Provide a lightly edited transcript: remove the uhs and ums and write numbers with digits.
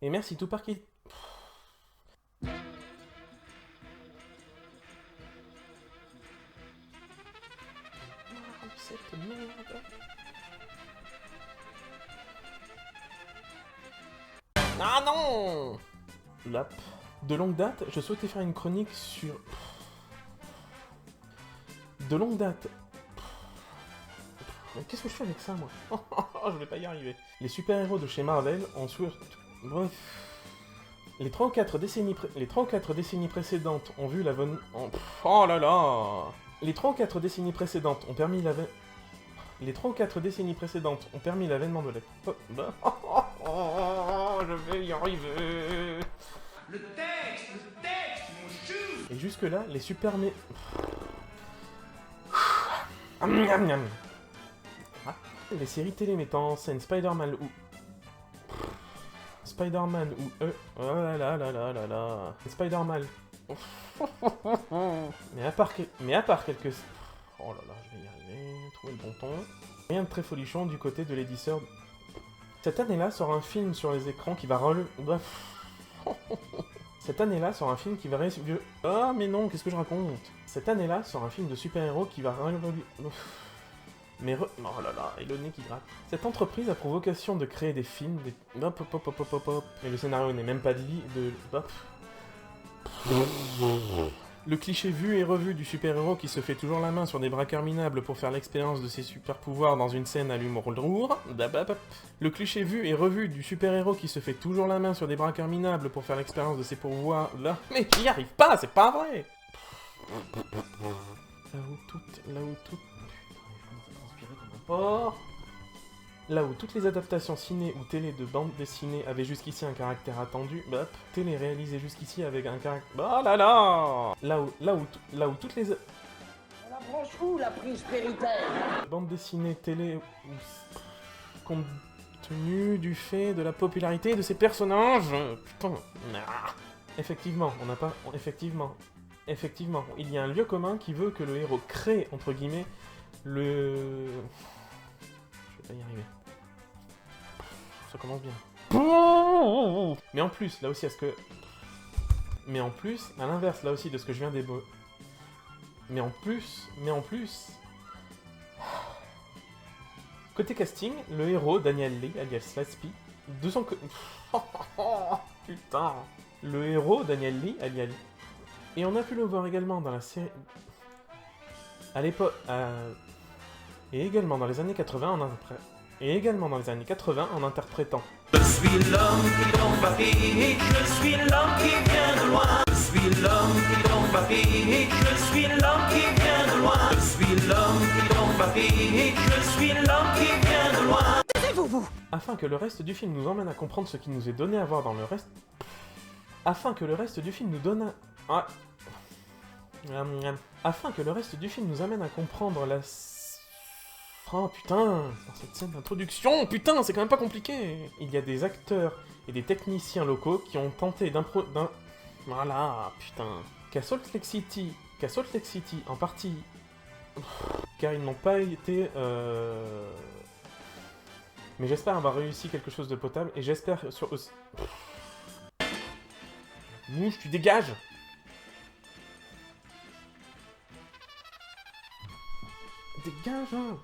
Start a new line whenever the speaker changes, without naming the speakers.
Et merci tout par qui... Cette merde. Ah non! Lap. De longue date, je souhaitais faire une chronique sur... De longue date... Mais qu'est-ce que je fais avec ça, moi? Je vais pas y arriver. Les super-héros de chez Marvel ont surtout... Bref... Les 3 ou 4 décennies précédentes ont vu la bonne... Oh là là! Les 3 ou 4 décennies précédentes ont permis l'avènement... Les 3 ou 4 décennies précédentes ont permis l'avènement de la... je vais y arriver.
Le texte, mon chou.
Et jusque-là, les super... Les séries télé mettant en scène Spider-Man ou... Oh là là là là là là... Spider-Man... Mais à part quelques... Oh là là, je vais y arriver, trouver le bon ton. Rien de très folichon du côté de l'éditeur. Cette année-là sort un film sur les écrans qui va relever... Bref... Cette année-là sort un film qui va... Ah mais non, qu'est-ce que je raconte? Cette année-là sort un film de super-héros qui va... Mais oh là là, et le nez qui gratte. Cette entreprise a pour vocation de créer des films, des... Hop, hop, hop, hop, hop, hop. Mais le scénario n'est même pas de... Hop. Le cliché vu et revu du super-héros qui se fait toujours la main sur des braqueurs minables pour faire l'expérience de ses super-pouvoirs dans une scène à l'humour lourd. Le cliché vu et revu du super-héros qui se fait toujours la main sur des braqueurs minables pour faire l'expérience de ses pouvoirs... Là... Mais j'y arrive pas, c'est pas vrai! Là où tout... Putain, je commence à transpirer comme un porc. Là où toutes les adaptations ciné ou télé de bandes dessinées avaient jusqu'ici un caractère attendu, télé réalisée jusqu'ici avec un caractère... Oh là là! Là où toutes les...
On la branche où, la prise péritaire?
Bandes dessinées, télé... compte tenu du fait de la popularité de ces personnages... Putain... Effectivement, on n'a pas... Effectivement, il y a un lieu commun qui veut que le héros crée, entre guillemets, le... Je vais pas y arriver. Ça commence bien. Mais en plus, là aussi, est-ce que... Mais en plus, à l'inverse, là aussi, de ce que je viens d'évoquer... Mais en plus... Côté casting, le héros, Daniel Lee, alias Slaspy, de son côté... Putain. Le héros, Daniel Lee, alias... Et on a pu le voir également dans la série... À l'époque... Et également dans les années 80 en interprétant.
Je suis l'homme qui tombe à pic, je suis l'homme qui vient de loin. Je suis l'homme qui tombe à pic, je suis l'homme qui vient de loin. Je suis l'homme qui tombe à pic, je suis l'homme qui vient de loin.
Taisez-vous.
Afin que le reste du film nous emmène à comprendre ce qui nous est donné à voir dans le reste... Afin que le reste du film nous donne à... Afin que le reste du film nous amène à comprendre la... Oh putain, dans cette scène d'introduction, putain, c'est quand même pas compliqué. Il y a des acteurs et des techniciens locaux qui ont tenté Voilà, putain. Qu'à Salt Lake City, en partie... Car ils n'ont pas été... Mais j'espère avoir réussi quelque chose de potable, et j'espère sur... Mouche, tu dégages! Dégage, hein!